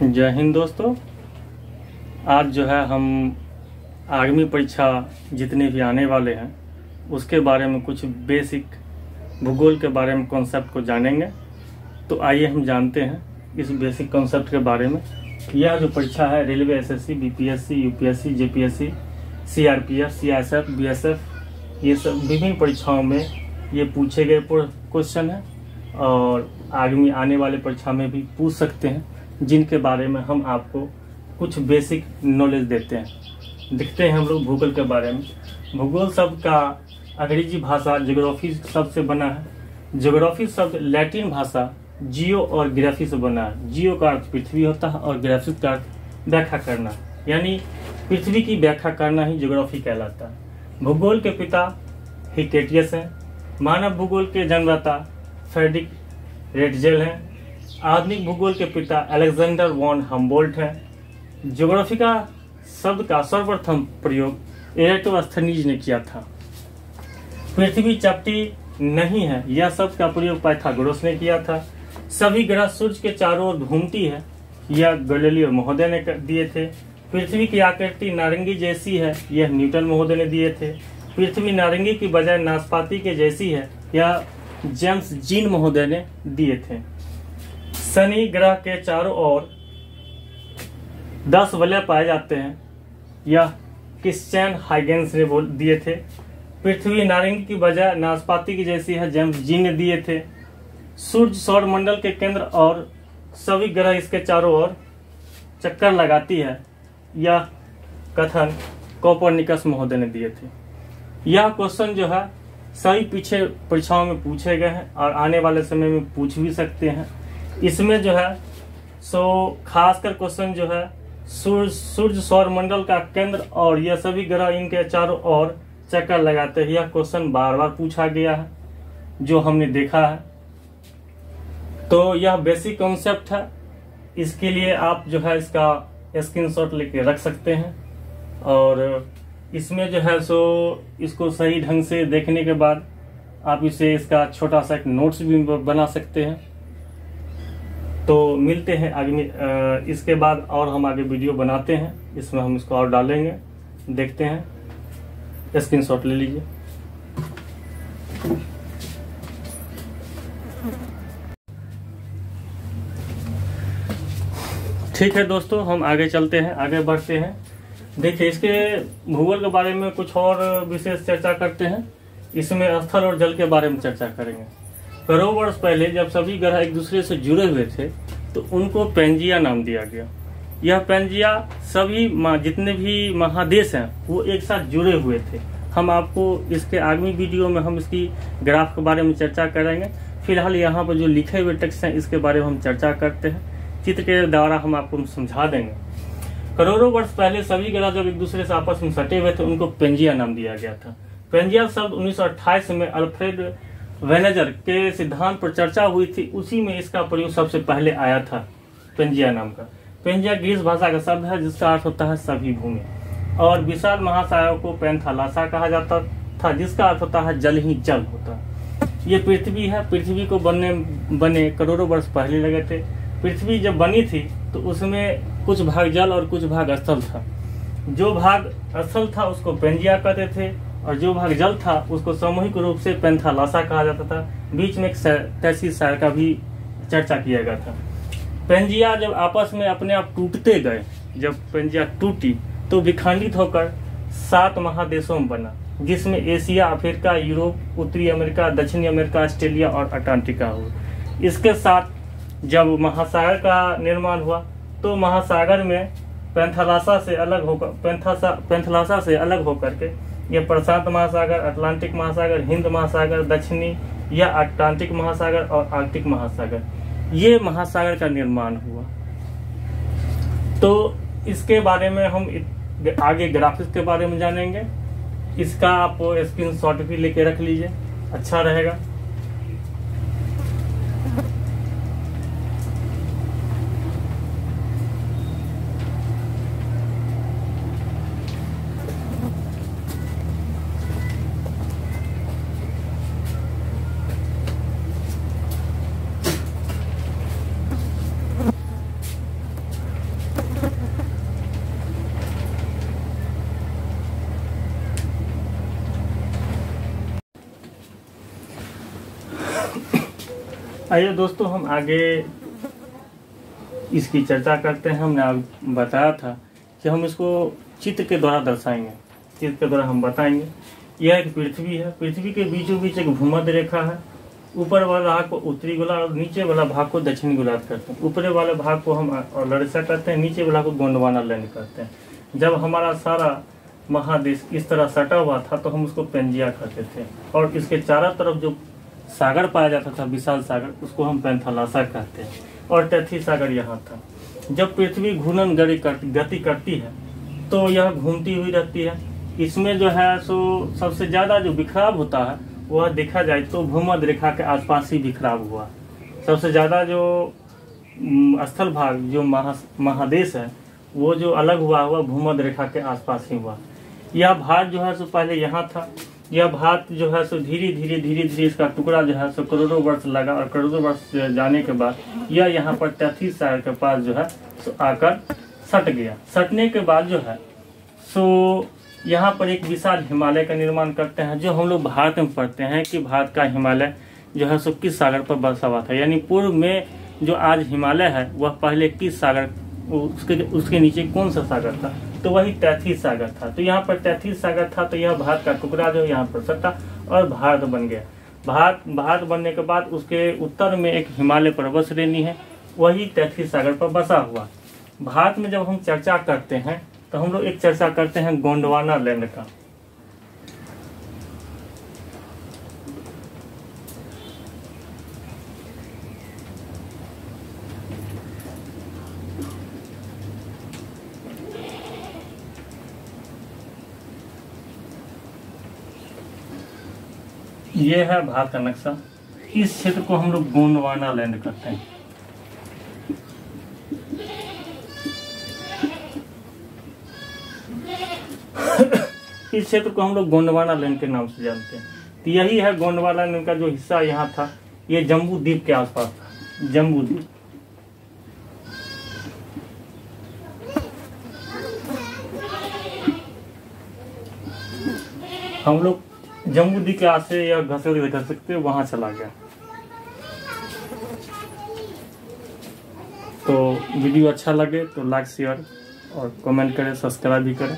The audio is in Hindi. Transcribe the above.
जय हिंद दोस्तों। आज जो है हम आर्मी परीक्षा जितने भी आने वाले हैं उसके बारे में कुछ बेसिक भूगोल के बारे में कॉन्सेप्ट को जानेंगे। तो आइए हम जानते हैं इस बेसिक कॉन्सेप्ट के बारे में। यह जो परीक्षा है railway, SSC, BPSC, UPSC, JPSC, CRPF, CISF, BSF, ये सब विभिन्न परीक्षाओं में ये पूछे गए क्वेश्चन हैं और आगामी आने वाले परीक्षा में भी पूछ सकते हैं, जिनके बारे में हम आपको कुछ बेसिक नॉलेज देते हैं। देखते हैं हम लोग भूगोल के बारे में। भूगोल शब्द का अंग्रेजी भाषा ज्योग्राफी शब्द से बना है। ज्योग्राफी शब्द लैटिन भाषा जियो और ग्राफी से बना है। जियो का अर्थ पृथ्वी होता है और ग्राफी का अर्थ व्याख्या करना, यानी पृथ्वी की व्याख्या करना ही ज्योग्राफी कहलाता है। भूगोल के पिता हिटेटियस हैं। मानव भूगोल के जन्मदाता फ्रेडरिक रेटजेल हैं। आधुनिक भूगोल के पिता अलेक्जेंडर वॉन हम्बोल्ट हैं। ज्योग्राफी का शब्द का सर्वप्रथम प्रयोग एराटोस्थनीज ने किया था। पृथ्वी चपटी नहीं है, यह शब्द का प्रयोग पाइथागोरस ने किया था। सभी ग्रह सूर्य के चारों ओर घूमती है, यह गैलीलियो महोदय ने दिए थे। पृथ्वी की आकृति नारंगी जैसी है, यह न्यूटन महोदय ने दिए थे। पृथ्वी नारंगी की बजाय नाशपाती के जैसी है, यह जेम्स जीन महोदय ने दिए थे। शनि ग्रह के चारों ओर 10 वलय पाए जाते हैं, यह क्रिश्चियन हाइगेंस ने दिए थे। पृथ्वी नारंगी की बजाय नाशपाती की जैसी है, जेम्स जीन ने दिए थे। सूर्य सौर मंडल के केंद्र और सभी ग्रह इसके चारों ओर चक्कर लगाती है, यह कथन कोपरनिकस महोदय ने दिए थे। यह क्वेश्चन जो है सभी पीछे परीक्षाओं में पूछे गए हैं और आने वाले समय में पूछ भी सकते हैं। इसमें जो है खासकर क्वेश्चन जो है सूर्य सौर मंडल का केंद्र और यह सभी ग्रह इनके चारों ओर चक्कर लगाते हैं, यह क्वेश्चन बार बार पूछा गया है जो हमने देखा है। तो यह बेसिक कॉन्सेप्ट है, इसके लिए आप जो है इसका स्क्रीनशॉट लेके रख सकते हैं और इसमें जो है इसको सही ढंग से देखने के बाद आप इसे इसका छोटा सा एक नोट्स भी बना सकते हैं। तो मिलते हैं आगे में, इसके बाद और हम आगे वीडियो बनाते हैं, इसमें हम इसको और डालेंगे। देखते हैं, स्क्रीनशॉट ले लीजिए। ठीक है दोस्तों, हम आगे चलते हैं, आगे बढ़ते हैं। देखिए, इसके भूगोल के बारे में कुछ और विशेष चर्चा करते हैं। इसमें स्थल और जल के बारे में चर्चा करेंगे। करोड़ों वर्ष पहले जब सभी ग्रह एक दूसरे से जुड़े हुए थे तो उनको पेंजिया नाम दिया गया। यह पेंजिया सभी जितने भी महादेश हैं वो एक साथ जुड़े हुए थे। हम आपको इसके आगामी वीडियो में हम इसकी ग्राफ के बारे में चर्चा करेंगे। फिलहाल यहाँ पर जो लिखे हुए टेक्स्ट हैं इसके बारे में हम चर्चा करते हैं, चित्र के द्वारा हम आपको समझा देंगे। करोड़ों वर्ष पहले सभी ग्रह जब एक दूसरे से आपस में सटे हुए थे उनको पेंजिया नाम दिया गया था। पेंजिया शब्द 1928 में अल्फ्रेड वेनेजर के सिद्धांत पर चर्चा हुई थी, उसी में इसका प्रयोग सबसे पहले आया था पेंजिया नाम का। पेंजिया ग्रीस भाषा का शब्द है जिसका अर्थ होता है सभी भूमि, और विशाल महासागर को पैंथालासा कहा जाता था जिसका अर्थ होता है जल ही जल होता। ये पृथ्वी है, पृथ्वी को बने करोड़ों वर्ष पहले लगे थे। पृथ्वी जब बनी थी तो उसमें कुछ भाग जल और कुछ भाग स्थल था। जो भाग स्थल था उसको पेंजिया कहते थे और जो भाग जल था उसको सामूहिक रूप से पैंथालासा कहा जाता था। बीच में एक तैसी सार का भी चर्चा किया गया था। पेंजिया जब आपस में अपने आप टूटते गए, जब पेंजिया टूटी तो विखंडित होकर 7 महादेशों में बना, जिसमें एशिया, अफ्रीका, यूरोप, उत्तरी अमेरिका, दक्षिणी अमेरिका, ऑस्ट्रेलिया और अंटार्कटिका हुआ। इसके साथ जब महासागर का निर्माण हुआ तो महासागर में पैंथालासा से अलग होकर के ये प्रशांत महासागर, अटलांटिक महासागर, हिंद महासागर, दक्षिणी या अटलांटिक महासागर और आर्कटिक महासागर, ये महासागर का निर्माण हुआ। तो इसके बारे में हम आगे ग्राफिक्स के बारे में जानेंगे। इसका आप स्क्रीनशॉट भी लेके रख लीजिए, अच्छा रहेगा। आइए दोस्तों, हम आगे इसकी चर्चा करते हैं। हमने आप बताया था कि हम इसको चित्र के द्वारा दर्शाएंगे, चित्र के द्वारा हम बताएंगे। यह एक पृथ्वी है, पृथ्वी के बीचों बीच एक भूमध्य रेखा है। ऊपर वाला भाग को उत्तरी गोलार्ध और नीचे वाला भाग को दक्षिणी गोलार्ध करते हैं। ऊपरी वाले भाग को हम लड़सा करते हैं, नीचे वाला को गोंडवाना लैंड करते हैं। जब हमारा सारा महादेश इस तरह सटा हुआ था तो हम उसको पेंजिया कहते थे, और इसके चारों तरफ जो सागर पाया जाता था, विशाल सागर, उसको हम पैंथालासा कहते हैं। और तैथी सागर यहाँ था। जब पृथ्वी घूर्णन गति करती है तो यह घूमती हुई रहती है। इसमें जो है सो सबसे ज़्यादा जो बिखराव होता है वह देखा जाए तो भूमध्य रेखा के आसपास ही बिखराव हुआ। सबसे ज़्यादा जो स्थल भाग, जो महादेश है, वो जो अलग हुआ भूमध्य रेखा के आसपास ही हुआ। यह भाग जो है सो पहले यहाँ था। यह भाग जो है सो धीरे धीरे इसका टुकड़ा जो है सो करोड़ों वर्ष लगा, और करोड़ों वर्ष जाने के बाद यह यहाँ पर तैथी सागर के पास जो है सो आकर सट गया। सटने के बाद जो है सो यहाँ पर एक विशाल हिमालय का निर्माण करते हैं, जो हम लोग भारत में पढ़ते हैं कि भारत का हिमालय जो है सो किस सागर पर बसा हुआ था। यानी पूर्व में जो आज हिमालय है वह पहले किस सागर, उसके नीचे कौन सा सागर था, तो वही तैथी सागर था। तो यहाँ पर तैथी सागर था, तो यह भारत का टुकड़ा जो यहाँ पर सटा और भारत बन गया। भारत बनने के बाद उसके उत्तर में एक हिमालय पर्वत श्रेणी है, वही तैथी सागर पर बसा हुआ। भारत में जब हम चर्चा करते हैं तो हम लोग एक चर्चा करते हैं गोंडवाना लैंड का। ये है भारत का नक्शा। इस क्षेत्र को हम लोग गोंडवाना लैंड कहते हैं। इस क्षेत्र को हम लोग गोंडवाना लैंड के नाम से जानते हैं। तो यही है गोंडवाना लैंड का जो हिस्सा यहाँ था, ये जम्बू द्वीप के आसपास था, जम्बू द्वीप। हम लोग जम्बू द्वीप के आस से या घसर सकते वहां चला गया। तो वीडियो अच्छा लगे तो लाइक, शेयर और कमेंट करें, सब्सक्राइब भी करें।